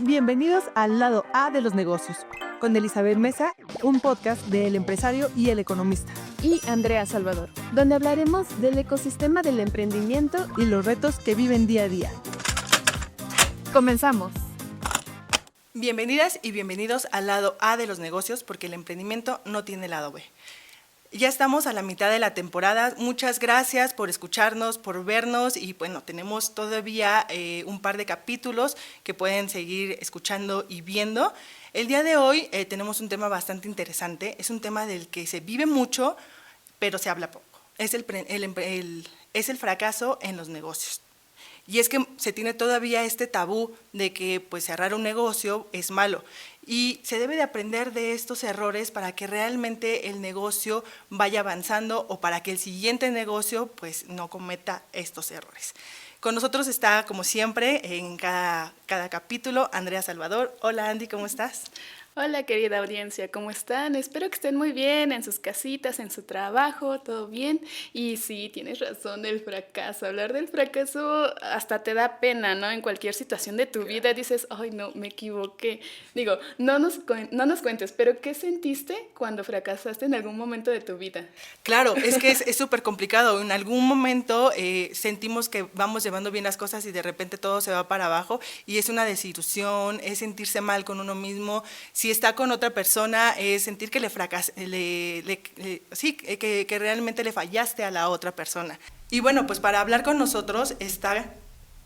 Bienvenidos al lado A de los negocios, con Elizabeth Mesa, un podcast de El Empresario y El Economista. Y Andrea Salvador, donde hablaremos del ecosistema del emprendimiento y los retos que viven día a día. Comenzamos. Bienvenidas y bienvenidos al lado A de los negocios, porque el emprendimiento no tiene lado B. Ya estamos a la mitad de la temporada. Muchas gracias por escucharnos, por vernos y bueno, tenemos todavía un par de capítulos que pueden seguir escuchando y viendo. El día de hoy tenemos un tema bastante interesante. Es un tema del que se vive mucho, pero se habla poco. Es el fracaso en los negocios. Y es que se tiene todavía este tabú de que pues cerrar un negocio es malo y se debe de aprender de estos errores para que realmente el negocio vaya avanzando o para que el siguiente negocio pues no cometa estos errores. Con nosotros está, como siempre, en cada capítulo, Andrea Salvador. Hola Andy, ¿cómo estás? Hola querida audiencia, ¿cómo están? Espero que estén muy bien en sus casitas, en su trabajo, todo bien. Y sí, tienes razón, el fracaso. Hablar del fracaso hasta te da pena, ¿no? En cualquier situación de tu vida dices, ay no, me equivoqué. Digo, no nos cuentes, pero ¿qué sentiste cuando fracasaste en algún momento de tu vida? Claro, es que es súper complicado. En algún momento sentimos que vamos llevando bien las cosas y de repente todo se va para abajo y es una desilusión, es sentirse mal con uno mismo. Si está con otra persona, es sentir que que realmente le fallaste a la otra persona. Y bueno, pues para hablar con nosotros está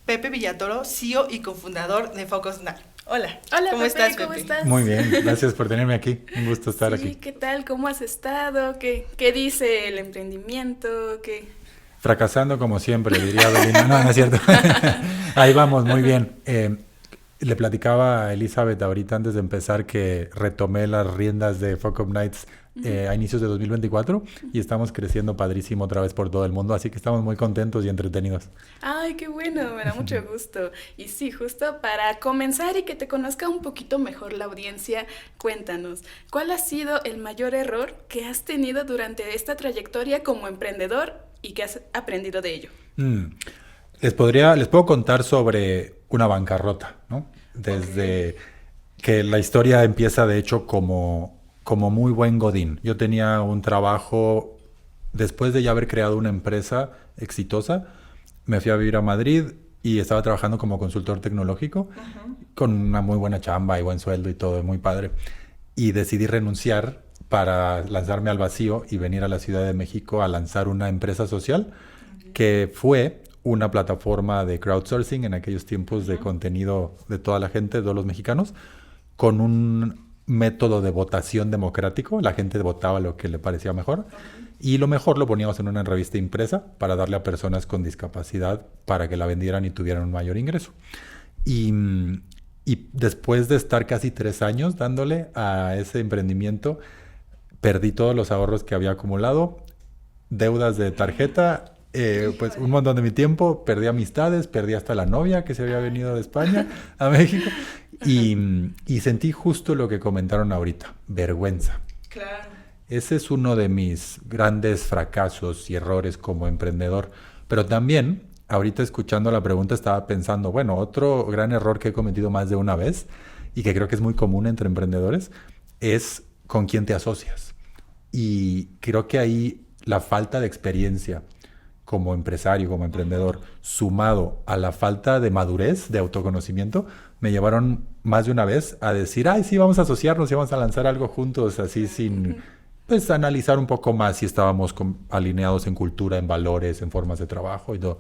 Pepe Villatoro, CEO y cofundador de Focus Now. Hola, ¿Cómo estás, Pepe? ¿Cómo estás? Muy bien, gracias por tenerme aquí, un gusto estar aquí. ¿Qué tal? ¿Cómo has estado? ¿Qué dice el emprendimiento? Fracasando como siempre, diría Belinda. No, no es cierto. Ahí vamos, muy bien. Le platicaba a Elizabeth ahorita antes de empezar que retomé las riendas de Fuck Up Nights a inicios de 2024 y estamos creciendo padrísimo otra vez por todo el mundo, así que estamos muy contentos y entretenidos. Ay, qué bueno, me da mucho gusto. Y sí, justo para comenzar y que te conozca un poquito mejor la audiencia, cuéntanos, ¿cuál ha sido el mayor error que has tenido durante esta trayectoria como emprendedor y que has aprendido de ello? Les puedo contar sobre una bancarrota, ¿no? Desde que la historia empieza, de hecho, como muy buen godín. Yo tenía un trabajo, después de ya haber creado una empresa exitosa, me fui a vivir a Madrid y estaba trabajando como consultor tecnológico, con una muy buena chamba y buen sueldo y todo, muy padre. Y decidí renunciar para lanzarme al vacío y venir a la Ciudad de México a lanzar una empresa social que fue una plataforma de crowdsourcing en aquellos tiempos de contenido de toda la gente, de todos los mexicanos, con un método de votación democrático. La gente votaba lo que le parecía mejor y lo mejor lo poníamos en una revista impresa para darle a personas con discapacidad para que la vendieran y tuvieran un mayor ingreso. Y después de estar casi 3 años dándole a ese emprendimiento, perdí todos los ahorros que había acumulado, deudas de tarjeta, pues un montón de mi tiempo, perdí amistades, perdí hasta la novia que se había venido de España a México y sentí justo lo que comentaron ahorita, vergüenza. Claro. Ese es uno de mis grandes fracasos y errores como emprendedor, pero también ahorita escuchando la pregunta estaba pensando, bueno, otro gran error que he cometido más de una vez y que creo que es muy común entre emprendedores es con quién te asocias. Y creo que ahí la falta de experiencia como empresario, como emprendedor, sumado a la falta de madurez, de autoconocimiento, me llevaron más de una vez a decir, ay, sí, vamos a asociarnos y vamos a lanzar algo juntos, así sin pues analizar un poco más si estábamos alineados en cultura, en valores, en formas de trabajo y todo.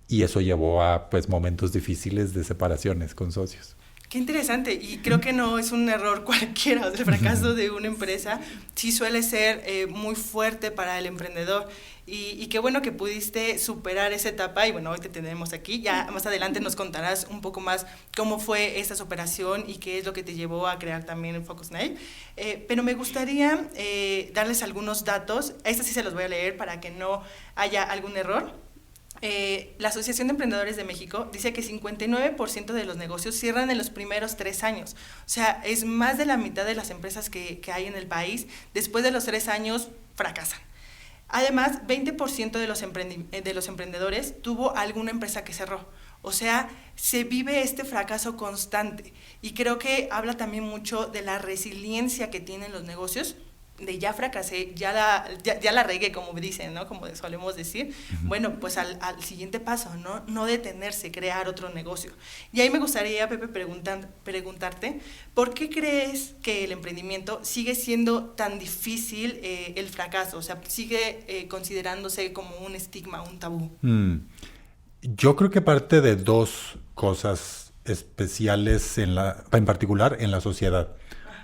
Y eso llevó a pues momentos difíciles de separaciones con socios. Qué interesante, y creo que no es un error cualquiera, o sea, el fracaso de una empresa sí suele ser muy fuerte para el emprendedor, y qué bueno que pudiste superar esa etapa, y bueno, hoy te tenemos aquí, ya más adelante nos contarás un poco más cómo fue esta superación y qué es lo que te llevó a crear también el Focus Night, pero me gustaría darles algunos datos, estos sí se los voy a leer para que no haya algún error. La Asociación de Emprendedores de México dice que 59% de los negocios cierran en los primeros 3 años. O sea, es más de la mitad de las empresas que hay en el país, después de los 3 años fracasan. Además, 20% de los emprendedores tuvo alguna empresa que cerró. O sea, se vive este fracaso constante y creo que habla también mucho de la resiliencia que tienen los negocios, de ya fracasé, ya la regué, como dicen, ¿no? Como solemos decir. Bueno, pues al siguiente paso, ¿no? No detenerse, crear otro negocio. Y ahí me gustaría, Pepe, preguntarte, ¿por qué crees que el emprendimiento sigue siendo tan difícil el fracaso? O sea, sigue considerándose como un estigma, un tabú. Yo creo que parte de dos cosas especiales en particular en la sociedad.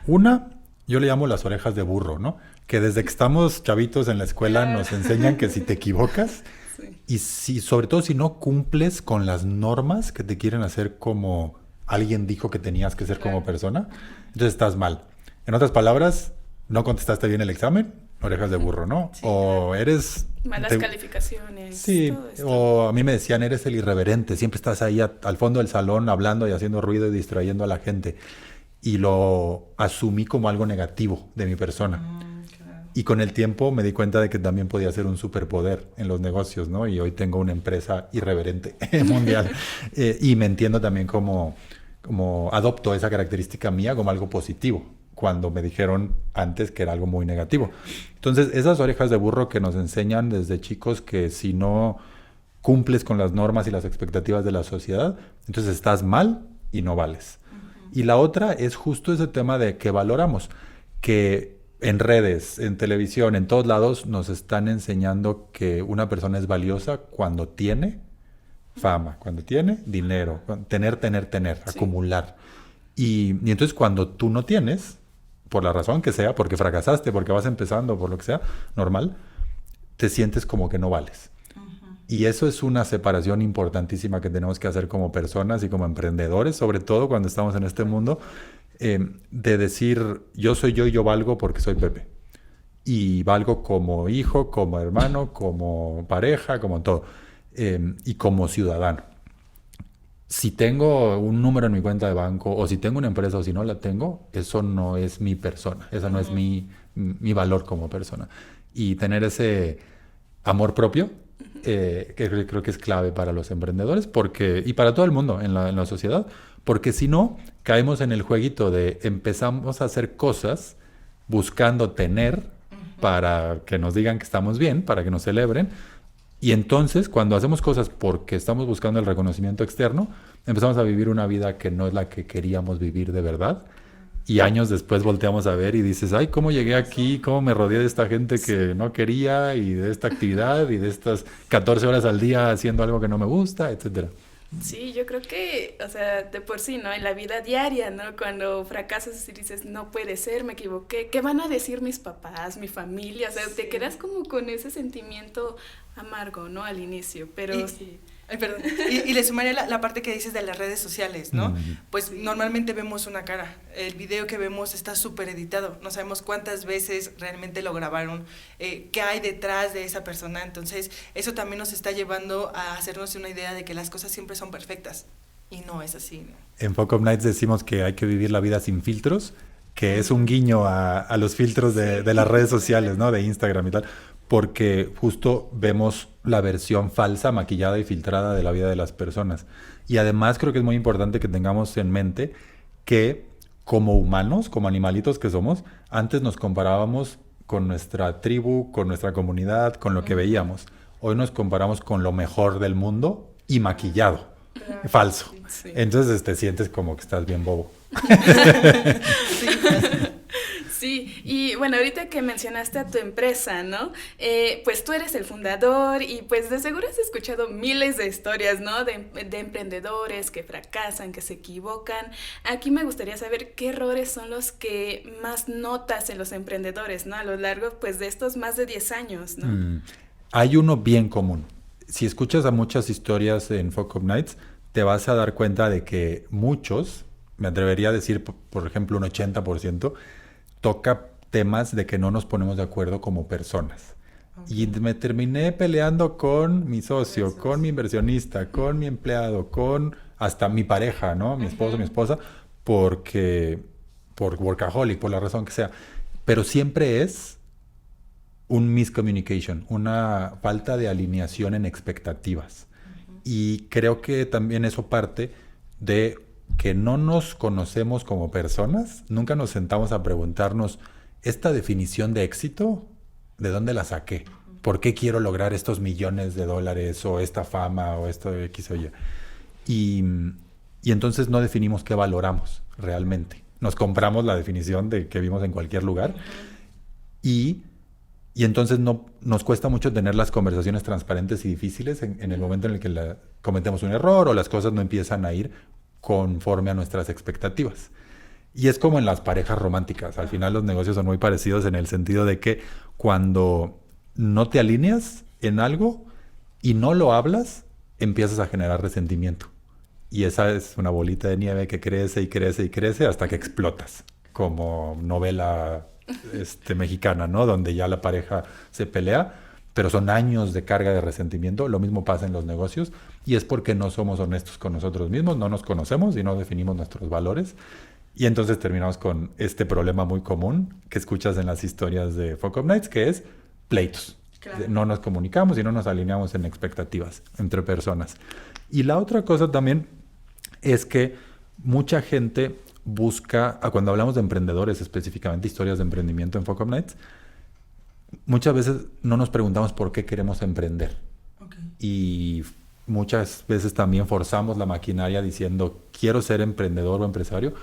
Una, yo le llamo las orejas de burro, ¿no? Que desde que estamos chavitos en la escuela nos enseñan que si te equivocas y sobre todo si no cumples con las normas que te quieren hacer como alguien dijo que tenías que ser como persona, entonces estás mal. En otras palabras, no contestaste bien el examen, orejas de burro, ¿no? Sí, o eres... malas calificaciones. Sí, o a mí me decían, eres el irreverente, siempre estás ahí al fondo del salón hablando y haciendo ruido y distrayendo a la gente. Y lo asumí como algo negativo de mi persona. Claro. Y con el tiempo me di cuenta de que también podía ser un superpoder en los negocios, ¿no? Y hoy tengo una empresa irreverente mundial. Y me entiendo también como adopto esa característica mía como algo positivo, cuando me dijeron antes que era algo muy negativo. Entonces, esas orejas de burro que nos enseñan desde chicos que si no cumples con las normas y las expectativas de la sociedad, entonces estás mal y no vales. Y la otra es justo ese tema de que valoramos, que en redes, en televisión, en todos lados nos están enseñando que una persona es valiosa cuando tiene fama, cuando tiene dinero, tener, acumular. Y entonces cuando tú no tienes, por la razón que sea, porque fracasaste, porque vas empezando, por lo que sea, normal, te sientes como que no vales. Y eso es una separación importantísima que tenemos que hacer como personas y como emprendedores, sobre todo cuando estamos en este mundo, de decir, yo soy yo y yo valgo porque soy Pepe. Y valgo como hijo, como hermano, como pareja, como todo. Y como ciudadano. Si tengo un número en mi cuenta de banco, o si tengo una empresa o si no la tengo, eso no es mi persona, esa no es mi valor como persona. Y tener ese amor propio, que creo que es clave para los emprendedores y para todo el mundo en la sociedad, porque si no, caemos en el jueguito de empezamos a hacer cosas buscando tener para que nos digan que estamos bien, para que nos celebren, y entonces cuando hacemos cosas porque estamos buscando el reconocimiento externo, empezamos a vivir una vida que no es la que queríamos vivir de verdad. Y años después volteamos a ver y dices, ay, ¿cómo llegué aquí? ¿Cómo me rodeé de esta gente que no quería? Y de esta actividad y de estas 14 horas al día haciendo algo que no me gusta, etcétera. Sí, yo creo que, o sea, de por sí, ¿no? En la vida diaria, ¿no? Cuando fracasas y dices, no puede ser, me equivoqué, ¿qué van a decir mis papás, mi familia? O sea, te quedas como con ese sentimiento amargo, ¿no? Al inicio, pero sí. Ay, perdón. Y le sumaré la parte que dices de las redes sociales, ¿no? Pues normalmente vemos una cara. El video que vemos está súper editado. No sabemos cuántas veces realmente lo grabaron, qué hay detrás de esa persona. Entonces, eso también nos está llevando a hacernos una idea de que las cosas siempre son perfectas. Y no es así, ¿no? En Focus Nights decimos que hay que vivir la vida sin filtros, que es un guiño a los filtros de las redes sociales, ¿no? De Instagram y tal. Porque justo vemos la versión falsa, maquillada y filtrada de la vida de las personas. Y además creo que es muy importante que tengamos en mente que como humanos, como animalitos que somos, antes nos comparábamos con nuestra tribu, con nuestra comunidad, con lo que veíamos. Hoy nos comparamos con lo mejor del mundo y maquillado, falso. Sí. Entonces te sientes como que estás bien bobo. Sí, y bueno, ahorita que mencionaste a tu empresa, ¿no? Pues tú eres el fundador y pues de seguro has escuchado miles de historias, ¿no? De emprendedores que fracasan, que se equivocan. Aquí me gustaría saber qué errores son los que más notas en los emprendedores, ¿no? A lo largo, pues, de estos más de 10 años, ¿no? Hay uno bien común. Si escuchas a muchas historias en Focus Nights, te vas a dar cuenta de que muchos, me atrevería a decir, por ejemplo, un 80%, toca temas de que no nos ponemos de acuerdo como personas. Okay. Y me terminé peleando con mi socio, con mi inversionista, con mi empleado, con hasta mi pareja, ¿no? Mi esposo, mi esposa, por workaholic, por la razón que sea. Pero siempre es un miscommunication, una falta de alineación en expectativas. Y creo que también eso parte de que no nos conocemos como personas, nunca nos sentamos a preguntarnos, ¿esta definición de éxito, de dónde la saqué? ¿Por qué quiero lograr estos millones de dólares o esta fama o esto X o Y? Y entonces no definimos qué valoramos realmente. Nos compramos la definición de que vimos en cualquier lugar y entonces no, nos cuesta mucho tener las conversaciones transparentes y difíciles en el momento en el que cometemos un error o las cosas no empiezan a ir conforme a nuestras expectativas. Y es como en las parejas románticas. Al final los negocios son muy parecidos en el sentido de que cuando no te alineas en algo y no lo hablas, empiezas a generar resentimiento. Y esa es una bolita de nieve que crece y crece y crece hasta que explotas. Como novela mexicana, ¿no? Donde ya la pareja se pelea, pero son años de carga de resentimiento. Lo mismo pasa en los negocios y es porque no somos honestos con nosotros mismos, no nos conocemos y no definimos nuestros valores. Y entonces terminamos con este problema muy común que escuchas en las historias de Fuck Up Nights, que es pleitos. Claro. No nos comunicamos y no nos alineamos en expectativas entre personas. Y la otra cosa también es que mucha gente busca, cuando hablamos de emprendedores específicamente, historias de emprendimiento en Fuck Up Nights, muchas veces no nos preguntamos por qué queremos emprender. Okay. Y muchas veces también forzamos la maquinaria diciendo quiero ser emprendedor o empresario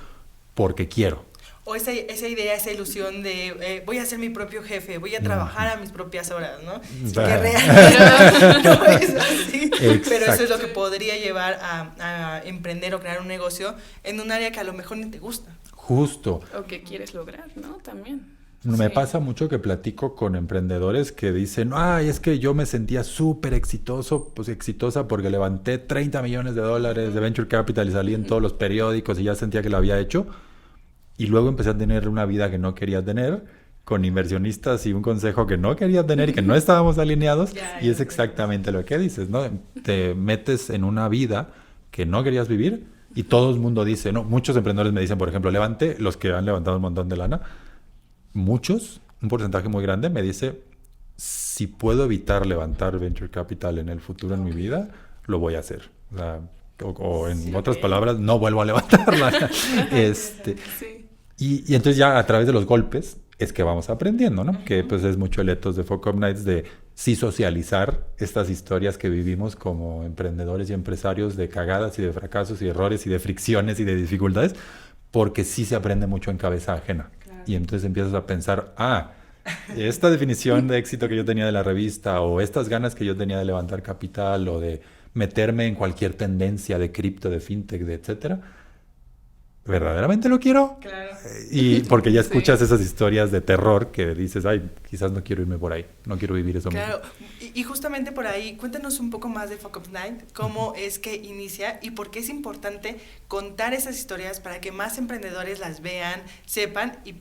porque quiero. O esa idea, esa ilusión de voy a ser mi propio jefe, voy a trabajar a mis propias horas, ¿no? Sí, que realmente no es así. Pero eso es lo que podría llevar a emprender o crear un negocio en un área que a lo mejor ni te gusta. Justo. O que quieres lograr, ¿no? También. Me pasa mucho que platico con emprendedores que dicen, ay, es que yo me sentía súper exitosa porque levanté 30 millones de dólares de venture capital y salí en todos los periódicos y ya sentía que lo había hecho. Y luego empecé a tener una vida que no quería tener, con inversionistas y un consejo que no quería tener y que no estábamos alineados. Y es exactamente lo que dices, ¿no? Te metes en una vida que no querías vivir y todo el mundo dice, ¿no? Muchos emprendedores me dicen, por ejemplo, los que han levantado un montón de lana, muchos, un porcentaje muy grande, me dice, si puedo evitar levantar venture capital en el futuro en mi vida, lo voy a hacer. O sea, o en otras palabras, no vuelvo a levantarla. Sí. Y entonces ya a través de los golpes es que vamos aprendiendo, ¿no? Que pues es mucho el ethos de Fuck Up Nights de sí socializar estas historias que vivimos como emprendedores y empresarios de cagadas y de fracasos y de errores y de fricciones y de dificultades, porque sí se aprende mucho en cabeza ajena. Claro. Y entonces empiezas a pensar, esta definición de éxito que yo tenía de la revista o estas ganas que yo tenía de levantar capital o de meterme en cualquier tendencia de cripto, de fintech, de etcétera, ¿verdaderamente lo quiero? Claro. Y porque ya escuchas esas historias de terror que dices, ay, quizás no quiero irme por ahí, no quiero vivir eso mismo. Claro, y justamente por ahí, cuéntanos un poco más de Fuck Up Night, cómo es que inicia y por qué es importante contar esas historias para que más emprendedores las vean, sepan y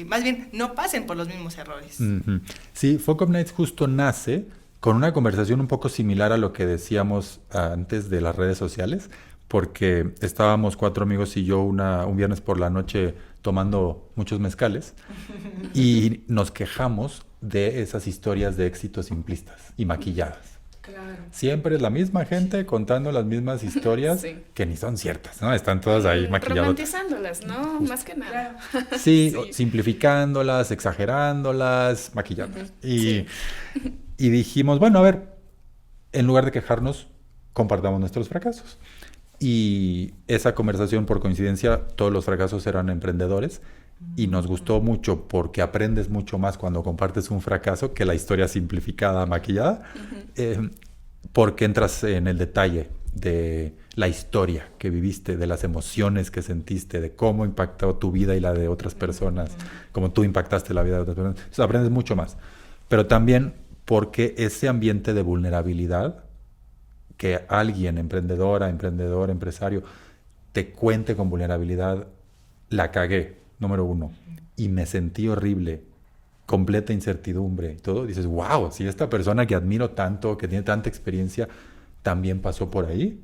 más bien, no pasen por los mismos errores. Uh-huh. Sí, Fuck Up Nights justo nace con una conversación un poco similar a lo que decíamos antes de las redes sociales, porque estábamos 4 amigos y yo un viernes por la noche tomando muchos mezcales y nos quejamos de esas historias de éxito simplistas y maquilladas. Claro. Siempre es la misma gente contando las mismas historias que ni son ciertas, ¿no? Están todas ahí maquilladas. Romantizándolas, ¿no? Justo. Más que nada. Sí, simplificándolas, exagerándolas, maquillándolas. Y dijimos, bueno, a ver, en lugar de quejarnos, compartamos nuestros fracasos. Y esa conversación, por coincidencia, todos los fracasos eran emprendedores y nos gustó mucho porque aprendes mucho más cuando compartes un fracaso que la historia simplificada, maquillada, porque entras en el detalle de la historia que viviste, de las emociones que sentiste, de cómo impactó tu vida y la de otras personas, cómo tú impactaste la vida de otras personas. Entonces aprendes mucho más. Pero también porque ese ambiente de vulnerabilidad, que alguien, emprendedor, empresario, te cuente con vulnerabilidad, la cagué, número 1, y me sentí horrible, completa incertidumbre y todo, dices, wow, si esta persona que admiro tanto, que tiene tanta experiencia, también pasó por ahí,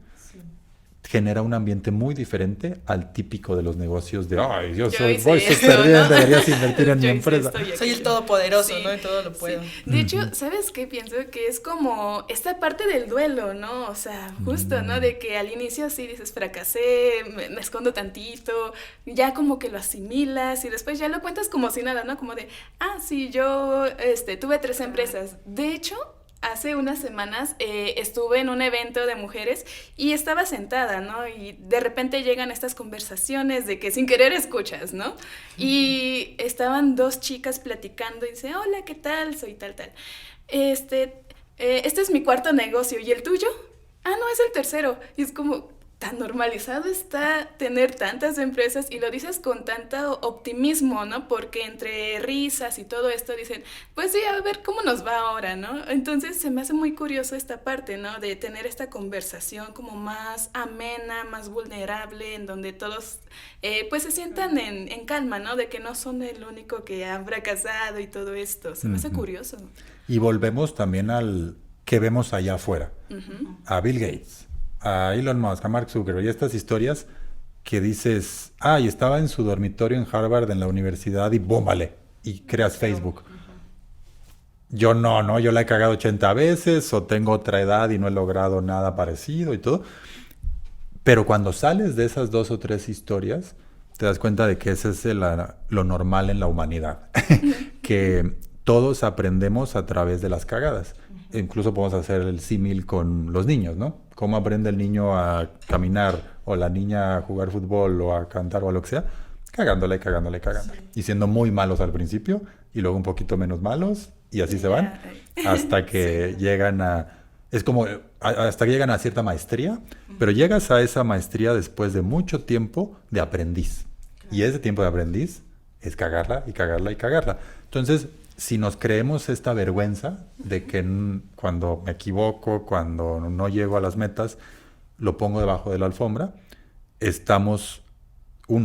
genera un ambiente muy diferente al típico de los negocios de, ay, Yo voy hice súper esto, bien, ¿no? deberías invertir en mi Yo hice empresa. esto y Soy el aquello. todopoderoso, Sí, ¿no? Y todo lo sí. puedo. De hecho, ¿sabes qué? Pienso que es como esta parte del duelo, ¿no? O sea, justo, ¿no? De que al inicio sí dices, fracasé, me escondo tantito, ya como que lo asimilas y después ya lo cuentas como si nada, ¿no? Como de, sí, yo tuve 3 empresas. De hecho, hace unas semanas estuve en un evento de mujeres y estaba sentada, ¿no? Y de repente llegan estas conversaciones de que sin querer escuchas, ¿no? Y estaban 2 chicas platicando y dice, hola, ¿qué tal? Soy tal. Este es mi 4º negocio, ¿y el tuyo? No, es el 3º. Y es como, tan normalizado está tener tantas empresas y lo dices con tanto optimismo, ¿no? Porque entre risas y todo esto dicen, pues sí, a ver cómo nos va ahora, ¿no? Entonces se me hace muy curioso esta parte, ¿no? De tener esta conversación como más amena, más vulnerable, en donde todos pues se sientan en calma, ¿no? De que no son el único que han fracasado y todo esto. Se me hace curioso. Y volvemos también al que vemos allá afuera, a Bill Gates, a Elon Musk, a Mark Zuckerberg, y estas historias que dices, y estaba en su dormitorio en Harvard, en la universidad, y ¡bum! Vale, y creas Facebook. Yo no, yo la he cagado 80 veces, o tengo otra edad y no he logrado nada parecido y todo. Pero cuando sales de esas 2 o 3 historias, te das cuenta de que ese es lo normal en la humanidad. Que todos aprendemos a través de las cagadas. Incluso podemos hacer el símil con los niños, ¿no? ¿Cómo aprende el niño a caminar o la niña a jugar fútbol o a cantar o a lo que sea? Cagándola. Y siendo muy malos al principio y luego un poquito menos malos y así se van hasta que llegan a... Es como hasta que llegan a cierta maestría, pero llegas a esa maestría después de mucho tiempo de aprendiz. Y ese tiempo de aprendiz es cagarla. Entonces, si nos creemos esta vergüenza de que cuando me equivoco, cuando no llego a las metas, lo pongo debajo de la alfombra, estamos,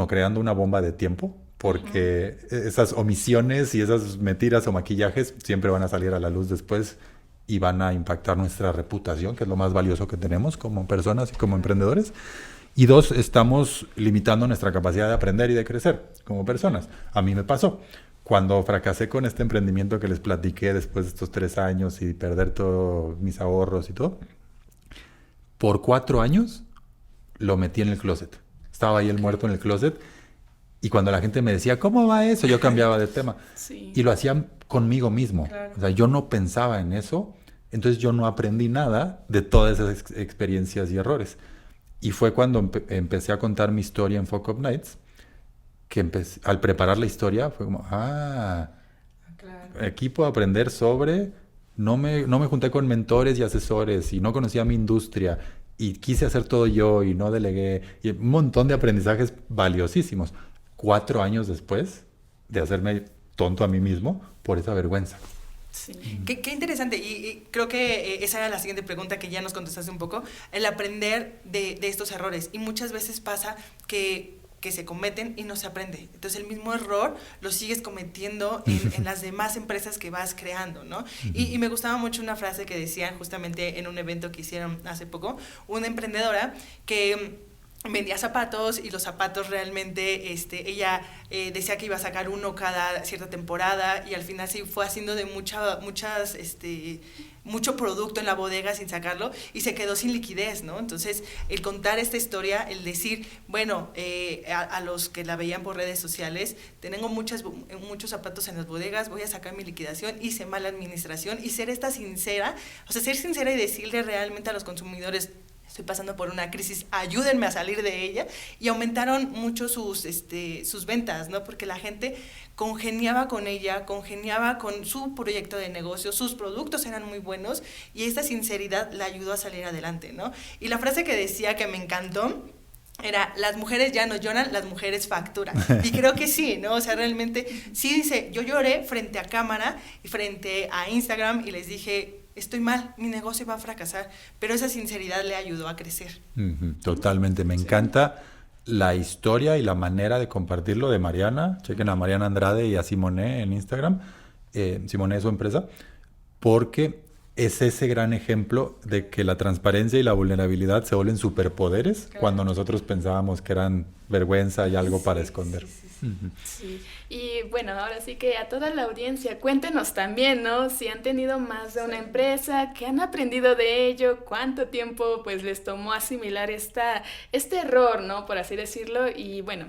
creando una bomba de tiempo, porque esas omisiones y esas mentiras o maquillajes siempre van a salir a la luz después y van a impactar nuestra reputación, que es lo más valioso que tenemos como personas y como emprendedores. Y 2, estamos limitando nuestra capacidad de aprender y de crecer como personas. A mí me pasó. Cuando fracasé con este emprendimiento que les platiqué después de estos 3 años y perder todos mis ahorros y todo, por 4 años lo metí en el closet. Estaba ahí el muerto en el closet y cuando la gente me decía, ¿cómo va eso? Yo cambiaba de tema. Sí. Y lo hacían conmigo mismo. Claro. O sea, yo no pensaba en eso, entonces yo no aprendí nada de todas esas experiencias y errores. Y fue cuando empecé a contar mi historia en Fuck Up Nights, que al preparar la historia fue como, Claro. aquí puedo aprender sobre, no me junté con mentores y asesores y no conocía mi industria y quise hacer todo yo y no delegué, y un montón de aprendizajes valiosísimos. 4 años después de hacerme tonto a mí mismo por esa vergüenza. Sí. Qué interesante, y creo que esa era la siguiente pregunta que ya nos contestaste un poco, el aprender de estos errores. Y muchas veces pasa que se cometen y no se aprende. Entonces el mismo error lo sigues cometiendo en las demás empresas que vas creando, ¿no? Y me gustaba mucho una frase que decían justamente en un evento que hicieron hace poco, una emprendedora que vendía zapatos y los zapatos realmente ella decía que iba a sacar uno cada cierta temporada y al final sí fue haciendo de mucho producto en la bodega sin sacarlo y se quedó sin liquidez, ¿no? Entonces, el contar esta historia, el decir, bueno, a los que la veían por redes sociales, tengo muchos zapatos en las bodegas, voy a sacar mi liquidación, hice mala administración y ser sincera, o sea, ser sincera y decirle realmente a los consumidores, estoy pasando por una crisis, ayúdenme a salir de ella, y aumentaron mucho sus ventas, ¿no? Porque la gente congeniaba con ella, congeniaba con su proyecto de negocio, sus productos eran muy buenos y esta sinceridad la ayudó a salir adelante, ¿no? Y la frase que decía que me encantó era, las mujeres ya no lloran, las mujeres facturan. Y creo que sí, ¿no? O sea, realmente sí dice, yo lloré frente a cámara y frente a Instagram y les dije, estoy mal, mi negocio va a fracasar, pero esa sinceridad le ayudó a crecer. Totalmente, me encanta la historia y la manera de compartirlo de Mariana. Chequen a Mariana Andrade y a Simone en Instagram. Simone es su empresa, porque es ese gran ejemplo de que la transparencia y la vulnerabilidad se vuelven superpoderes cuando nosotros pensábamos que eran vergüenza y algo para esconder. Ujú. Sí, y bueno, ahora sí que a toda la audiencia, cuéntenos también, ¿no? Si han tenido más de una empresa, qué han aprendido de ello, cuánto tiempo pues les tomó asimilar este error, ¿no? Por así decirlo, y bueno,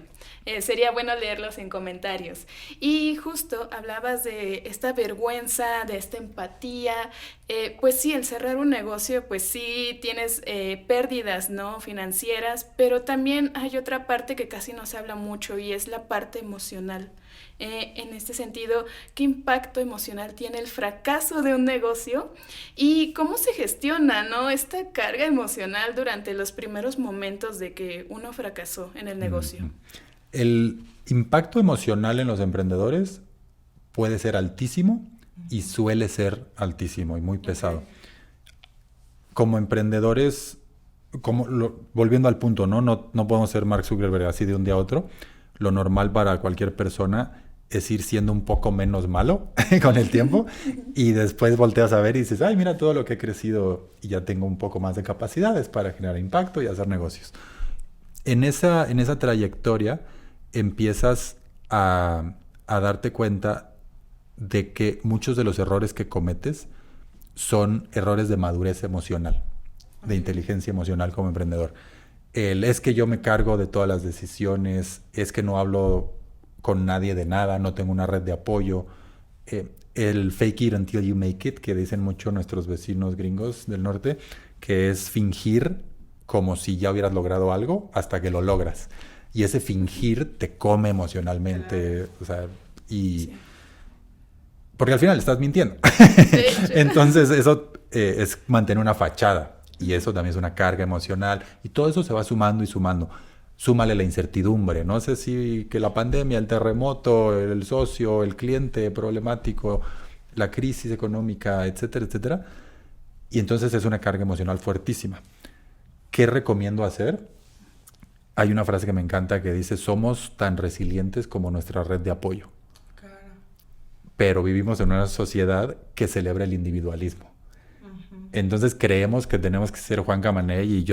sería bueno leerlos en comentarios. Y justo hablabas de esta vergüenza, de esta empatía, pues sí, el cerrar un negocio, pues sí tienes pérdidas, ¿no? Financieras, pero también hay otra parte que casi no se habla mucho y es la parte emocional. En este sentido, ¿qué impacto emocional tiene el fracaso de un negocio y cómo se gestiona, ¿no? Esta carga emocional durante los primeros momentos de que uno fracasó en el negocio? El impacto emocional en los emprendedores puede ser altísimo y suele ser altísimo y muy pesado. Como emprendedores, volviendo al punto, ¿no? No podemos ser Mark Zuckerberg así de un día a otro. Lo normal para cualquier persona es ir siendo un poco menos malo con el tiempo y después volteas a ver y dices, ay, mira todo lo que he crecido y ya tengo un poco más de capacidades para generar impacto y hacer negocios. En esa trayectoria empiezas a darte cuenta de que muchos de los errores que cometes son errores de madurez emocional, de inteligencia emocional como emprendedor. Es que yo me cargo de todas las decisiones, es que no hablo con nadie de nada, no tengo una red de apoyo. El fake it until you make it, que dicen mucho nuestros vecinos gringos del norte, que es fingir como si ya hubieras logrado algo hasta que lo logras. Y ese fingir te come emocionalmente, o sea, y... Sí. Porque al final estás mintiendo. Entonces eso es mantener una fachada. Y eso también es una carga emocional. Y todo eso se va sumando y sumando. Súmale la incertidumbre. No sé si que la pandemia, el terremoto, el socio, el cliente problemático, la crisis económica, etcétera, etcétera. Y entonces es una carga emocional fuertísima. ¿Qué recomiendo hacer? Hay una frase que me encanta que dice, somos tan resilientes como nuestra red de apoyo. Claro. Pero vivimos en una sociedad que celebra el individualismo. Entonces creemos que tenemos que ser Juan Camaney y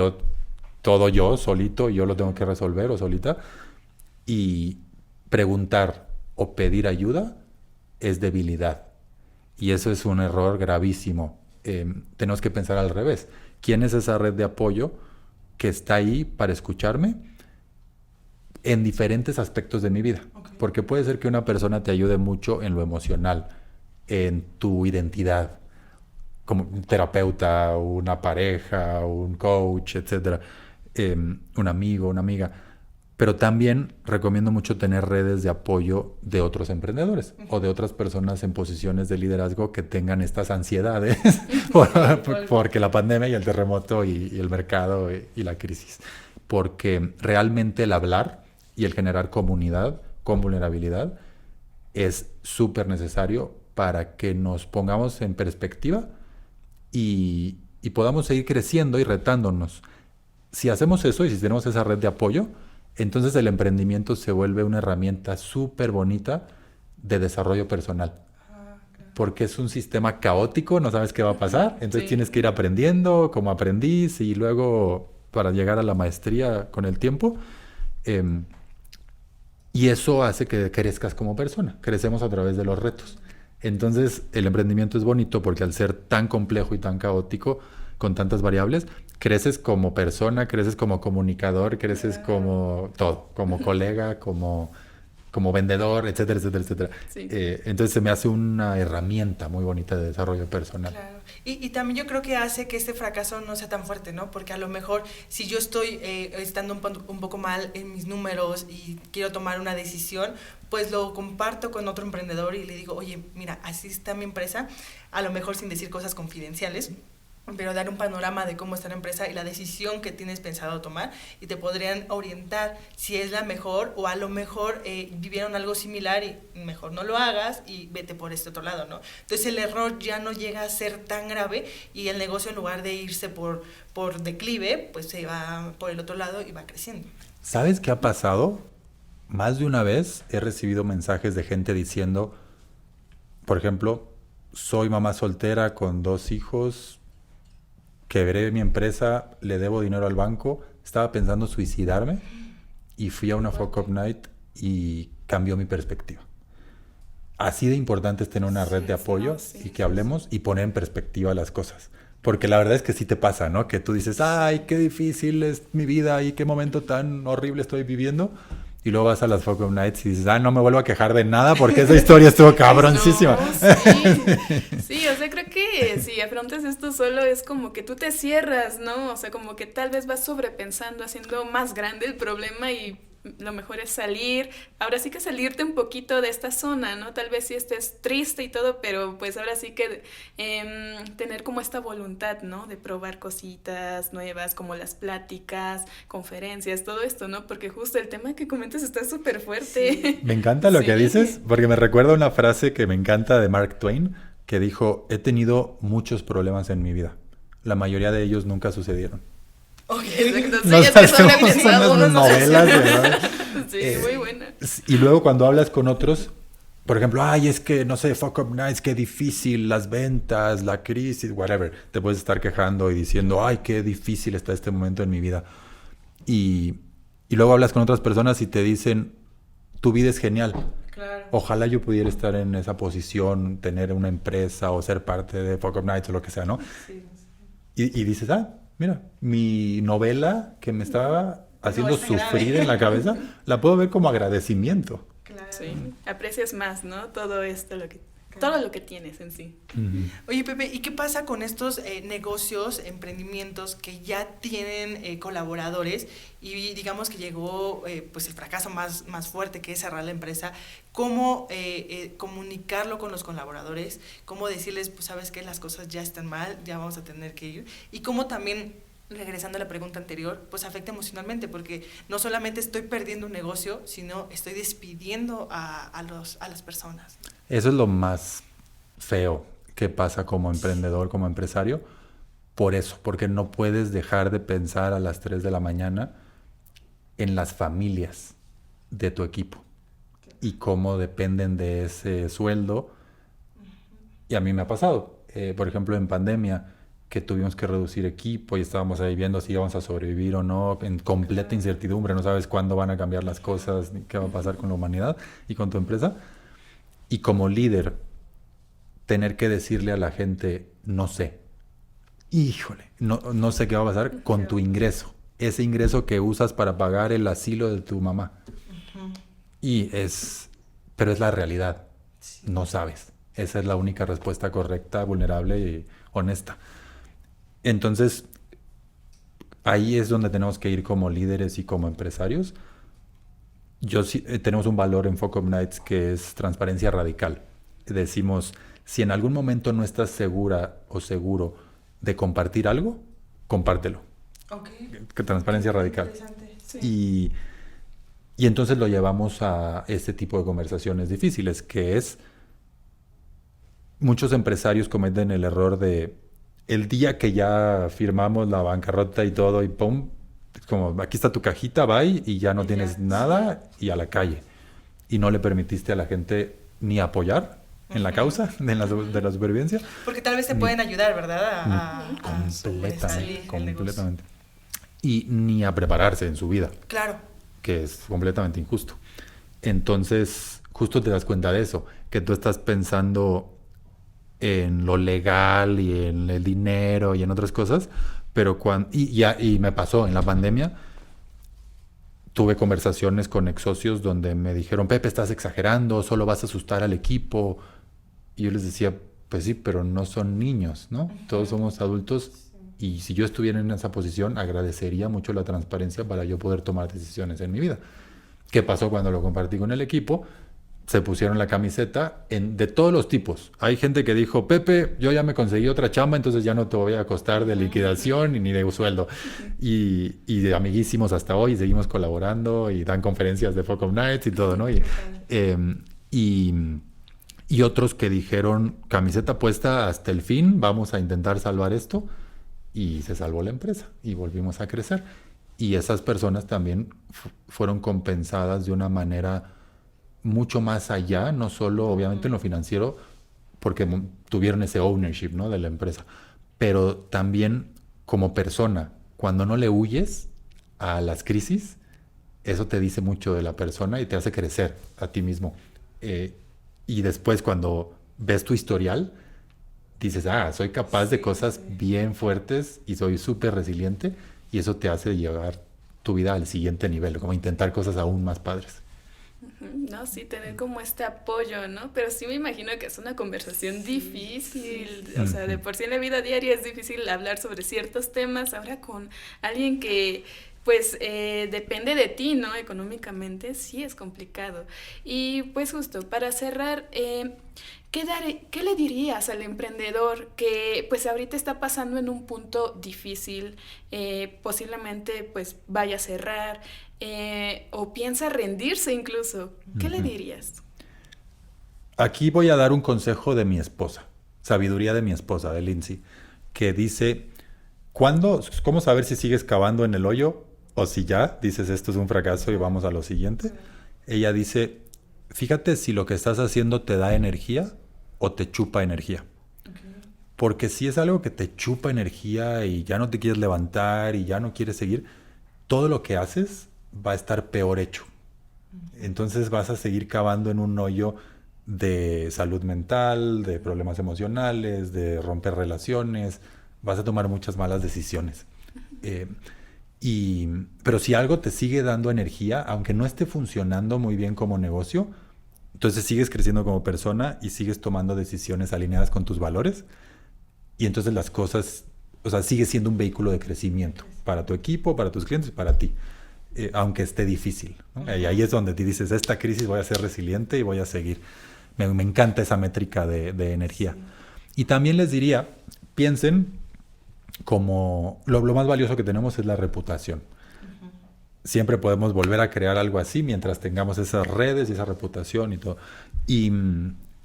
todo yo, solito, y yo lo tengo que resolver o solita. Y preguntar o pedir ayuda es debilidad. Y eso es un error gravísimo. Tenemos que pensar al revés. ¿Quién es esa red de apoyo que está ahí para escucharme en diferentes aspectos de mi vida? Okay. Porque puede ser que una persona te ayude mucho en lo emocional, en tu identidad, como un terapeuta, una pareja, un coach, etcétera, un amigo, una amiga. Pero también recomiendo mucho tener redes de apoyo de otros emprendedores o de otras personas en posiciones de liderazgo que tengan estas ansiedades porque la pandemia y el terremoto y el mercado y la crisis. Porque realmente el hablar y el generar comunidad con vulnerabilidad es súper necesario para que nos pongamos en perspectiva y podamos seguir creciendo y retándonos. Si hacemos eso y si tenemos esa red de apoyo, entonces el emprendimiento se vuelve una herramienta súper bonita de desarrollo personal. Claro. Porque es un sistema caótico, no sabes qué va a pasar, entonces tienes que ir aprendiendo como aprendiz y luego para llegar a la maestría con el tiempo. Y eso hace que crezcas como persona. Crecemos a través de los retos. Entonces el emprendimiento es bonito porque al ser tan complejo y tan caótico, con tantas variables, creces como persona, creces como comunicador, creces como todo, como colega, como vendedor, etcétera, etcétera, etcétera. Sí. Entonces se me hace una herramienta muy bonita de desarrollo personal. Claro. Y también yo creo que hace que este fracaso no sea tan fuerte, ¿no? Porque a lo mejor si yo estoy estando un poco mal en mis números y quiero tomar una decisión, pues lo comparto con otro emprendedor y le digo, oye, mira, así está mi empresa, a lo mejor sin decir cosas confidenciales, pero dar un panorama de cómo está la empresa y la decisión que tienes pensado tomar y te podrían orientar si es la mejor o a lo mejor vivieron algo similar y mejor no lo hagas y vete por este otro lado, ¿no? Entonces el error ya no llega a ser tan grave y el negocio en lugar de irse por declive, pues se va por el otro lado y va creciendo. ¿Sabes qué ha pasado? Más de una vez he recibido mensajes de gente diciendo, por ejemplo, soy mamá soltera con 2 hijos, quebré mi empresa, le debo dinero al banco, estaba pensando suicidarme y fui a una Fuck Up Night y cambió mi perspectiva. Así de importante es tener una red de apoyo y que hablemos y poner en perspectiva las cosas. Porque la verdad es que sí te pasa, ¿no? Que tú dices, ay, qué difícil es mi vida y qué momento tan horrible estoy viviendo. Y luego vas a las Fuck Up Nights y dices, no me vuelvo a quejar de nada porque esa historia estuvo cabroncísima. No, sí, o sea, creo que si afrontas esto solo es como que tú te cierras, ¿no? O sea, como que tal vez vas sobrepensando, haciendo más grande el problema y lo mejor es salir, ahora sí que salirte un poquito de esta zona, ¿no? Tal vez sí estés triste y todo, pero pues ahora sí que tener como esta voluntad, ¿no? De probar cositas nuevas, como las pláticas, conferencias, todo esto, ¿no? Porque justo el tema que comentas está súper fuerte. Sí. Me encanta lo que dices, porque me recuerda una frase que me encanta de Mark Twain, que dijo, he tenido muchos problemas en mi vida. La mayoría de ellos nunca sucedieron. Ok, Exacto, sí, Nos es que hacemos sobrepensado, unas ¿no? novelas, ¿verdad? Sí, muy buena. Y luego cuando hablas con otros, por ejemplo, ay, es que, no sé, Fuck Up Nights, qué difícil, las ventas, la crisis, whatever. Te puedes estar quejando y diciendo, ay, qué difícil está este momento en mi vida. Y luego hablas con otras personas y te dicen, tu vida es genial. Claro. Ojalá yo pudiera estar en esa posición, tener una empresa o ser parte de Fuck Up Nights o lo que sea, ¿no? Sí. Y dices, mira, mi novela que me estaba haciendo es tan sufrir grave. en la cabeza, la puedo ver como agradecimiento. Claro. Sí, aprecias más, ¿no? Todo esto, todo lo que tienes en sí. Oye, Pepe, ¿y qué pasa con estos negocios, emprendimientos que ya tienen colaboradores y digamos que llegó pues el fracaso más fuerte que es cerrar la empresa? ¿Cómo comunicarlo con los colaboradores? ¿Cómo decirles, pues sabes que las cosas ya están mal, ya vamos a tener que ir? Y cómo también, regresando a la pregunta anterior, pues afecta emocionalmente, porque no solamente estoy perdiendo un negocio, sino estoy despidiendo a las personas. Eso es lo más feo que pasa como emprendedor, como empresario. Por eso, porque no puedes dejar de pensar a las 3 de la mañana en las familias de tu equipo y cómo dependen de ese sueldo. Y a mí me ha pasado, por ejemplo, en pandemia, que tuvimos que reducir equipo y estábamos ahí viendo si íbamos a sobrevivir o no, en completa incertidumbre, no sabes cuándo van a cambiar las cosas, ni qué va a pasar con la humanidad y con tu empresa. Y como líder, tener que decirle a la gente, no sé, híjole, no sé qué va a pasar con tu ingreso, ese ingreso que usas para pagar el asilo de tu mamá. Pero es la realidad, no sabes. Esa es la única respuesta correcta, vulnerable y honesta. Entonces, ahí es donde tenemos que ir como líderes y como empresarios. Tenemos un valor en Fuck Up Nights que es transparencia radical. Decimos, si en algún momento no estás segura o seguro de compartir algo, compártelo. Okay. Transparencia radical. Interesante. Sí. Y entonces lo llevamos a este tipo de conversaciones difíciles, que es, muchos empresarios cometen el error de, el día que ya firmamos la bancarrota y todo, y pum, como aquí está tu cajita, bye, y ya no tienes nada, y a la calle. Y no le permitiste a la gente ni apoyar en la causa de la supervivencia. Porque tal vez te pueden ayudar, ¿verdad? Completamente. Y ni a prepararse en su vida. Claro. Que es completamente injusto. Entonces, justo te das cuenta de eso, que tú estás pensando en lo legal y en el dinero y en otras cosas, pero y me pasó en la pandemia, tuve conversaciones con ex socios donde me dijeron, Pepe, estás exagerando, solo vas a asustar al equipo. Y yo les decía, pues sí, pero no son niños, ¿no? Todos somos adultos y si yo estuviera en esa posición, agradecería mucho la transparencia para yo poder tomar decisiones en mi vida. ¿Qué pasó cuando lo compartí con el equipo? Se pusieron la camiseta de todos los tipos. Hay gente que dijo, Pepe, yo ya me conseguí otra chamba, entonces ya no te voy a costar de liquidación ni de sueldo. Y de amiguísimos hasta hoy, seguimos colaborando y dan conferencias de Fuck Up Nights y todo, ¿no? Y otros que dijeron, camiseta puesta hasta el fin, vamos a intentar salvar esto. Y se salvó la empresa y volvimos a crecer. Y esas personas también fueron compensadas de una manera mucho más allá, no solo obviamente en lo financiero, porque tuvieron ese ownership, ¿no? de la empresa. Pero también como persona, cuando no le huyes a las crisis, eso te dice mucho de la persona y te hace crecer a ti mismo. Y después cuando ves tu historial, dices, soy capaz de cosas bien fuertes y soy súper resiliente, y eso te hace llevar tu vida al siguiente nivel, como intentar cosas aún más padres. No, sí, tener como este apoyo, ¿no? Pero sí me imagino que es una conversación difícil, o sea, de por sí en la vida diaria es difícil hablar sobre ciertos temas, ahora con alguien que pues depende de ti, ¿no? Económicamente sí es complicado. Y pues justo, para cerrar, ¿qué le dirías al emprendedor que pues ahorita está pasando en un punto difícil, posiblemente pues vaya a cerrar o piensa rendirse incluso? ¿Qué le dirías? Aquí voy a dar un consejo de mi esposa, sabiduría de mi esposa, de Lindsay, que dice, ¿cómo saber si sigues cavando en el hoyo o si ya dices esto es un fracaso y vamos a lo siguiente? Ella dice, fíjate si lo que estás haciendo te da energía o te chupa energía. Porque si es algo que te chupa energía y ya no te quieres levantar y ya no quieres seguir, todo lo que haces va a estar peor hecho. Entonces vas a seguir cavando en un hoyo de salud mental, de problemas emocionales, de romper relaciones, vas a tomar muchas malas decisiones. Pero si algo te sigue dando energía, aunque no esté funcionando muy bien como negocio, entonces sigues creciendo como persona y sigues tomando decisiones alineadas con tus valores, y entonces las cosas, o sea, sigue siendo un vehículo de crecimiento para tu equipo, para tus clientes, para ti, aunque esté difícil, ¿no? Y ahí es donde te dices, esta crisis voy a ser resiliente y voy a seguir. Me encanta esa métrica de energía. Y también les diría, piensen como lo más valioso que tenemos es la reputación. Siempre podemos volver a crear algo así mientras tengamos esas redes y esa reputación y todo. Y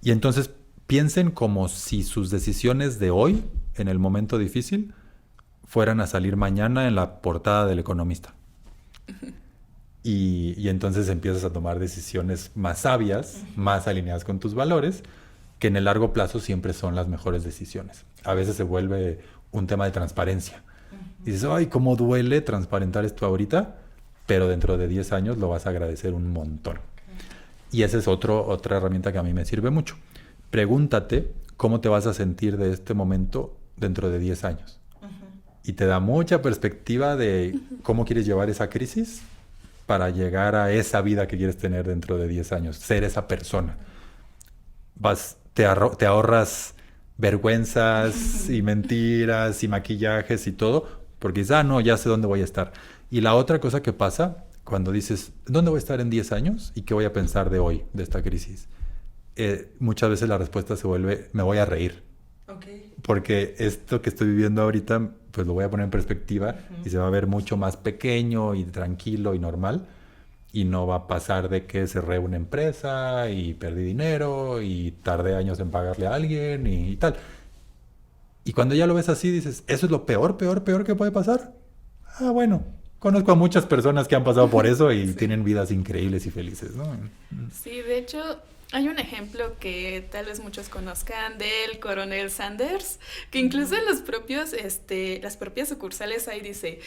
entonces piensen como si sus decisiones de hoy, en el momento difícil, fueran a salir mañana en la portada del Economista. Y entonces empiezas a tomar decisiones más sabias, más alineadas con tus valores, que en el largo plazo siempre son las mejores decisiones. A veces se vuelve un tema de transparencia. Y dices, ay, cómo duele transparentar esto ahorita, pero dentro de 10 años lo vas a agradecer un montón. Y esa es otra herramienta que a mí me sirve mucho. Pregúntate cómo te vas a sentir de este momento dentro de 10 años. Y te da mucha perspectiva de cómo quieres llevar esa crisis para llegar a esa vida que quieres tener dentro de 10 años, ser esa persona. Te ahorras vergüenzas y mentiras y maquillajes y todo, porque dices, no, ya sé dónde voy a estar. Y la otra cosa que pasa cuando dices, ¿dónde voy a estar en 10 años? ¿Y qué voy a pensar de hoy, de esta crisis? Muchas veces la respuesta se vuelve, me voy a reír. Porque esto que estoy viviendo ahorita, pues lo voy a poner en perspectiva y se va a ver mucho más pequeño y tranquilo y normal. Y no va a pasar de que cerré una empresa y perdí dinero y tardé años en pagarle a alguien y tal. Y cuando ya lo ves así, dices, ¿eso es lo peor que puede pasar? Bueno, conozco a muchas personas que han pasado por eso y tienen vidas increíbles y felices, ¿no? Sí, de hecho, hay un ejemplo que tal vez muchos conozcan del coronel Sanders, que incluso en las propias sucursales ahí dice,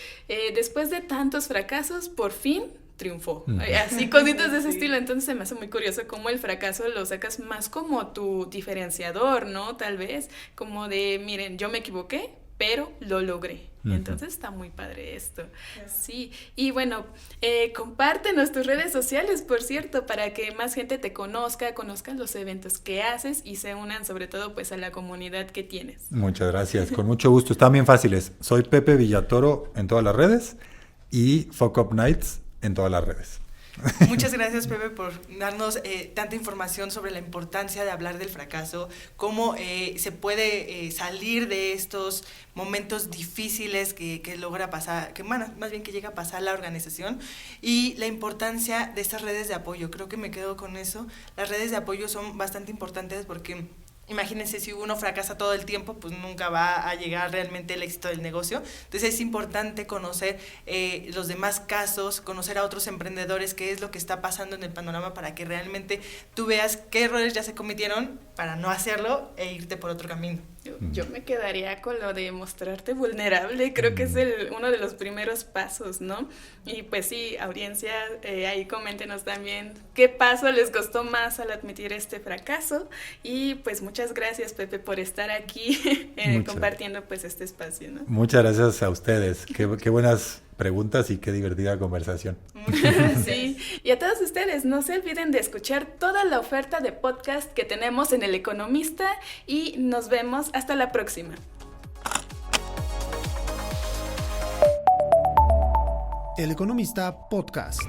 después de tantos fracasos, por fin triunfó. Así, cositas de ese estilo. Entonces se me hace muy curioso cómo el fracaso lo sacas más como tu diferenciador, ¿no? Tal vez, como de, miren, yo me equivoqué, pero lo logré. Entonces está muy padre esto. Sí, y bueno, compártenos tus redes sociales, por cierto, para que más gente te conozcan los eventos que haces y se unan sobre todo pues a la comunidad que tienes. Muchas gracias, con mucho gusto. Están bien fáciles. Soy Pepe Villatoro en todas las redes y Fuck Up Nights en todas las redes. Muchas gracias, Pepe, por darnos tanta información sobre la importancia de hablar del fracaso, cómo se puede salir de estos momentos difíciles que logra pasar, más bien que llega a pasar la organización, y la importancia de estas redes de apoyo. Creo que me quedo con eso. Las redes de apoyo son bastante importantes porque imagínense, si uno fracasa todo el tiempo, pues nunca va a llegar realmente el éxito del negocio. Entonces es importante conocer los demás casos, conocer a otros emprendedores, qué es lo que está pasando en el panorama para que realmente tú veas qué errores ya se cometieron para no hacerlo e irte por otro camino. Yo me quedaría con lo de mostrarte vulnerable, creo que es uno de los primeros pasos, ¿no? Y pues sí, audiencia, ahí coméntenos también qué paso les costó más al admitir este fracaso, y pues muchas gracias, Pepe, por estar aquí compartiendo pues este espacio, ¿no? Muchas gracias a ustedes, qué buenas preguntas y qué divertida conversación. Sí, y a todos ustedes, no se olviden de escuchar toda la oferta de podcast que tenemos en El Economista, y nos vemos hasta la próxima. El Economista Podcast.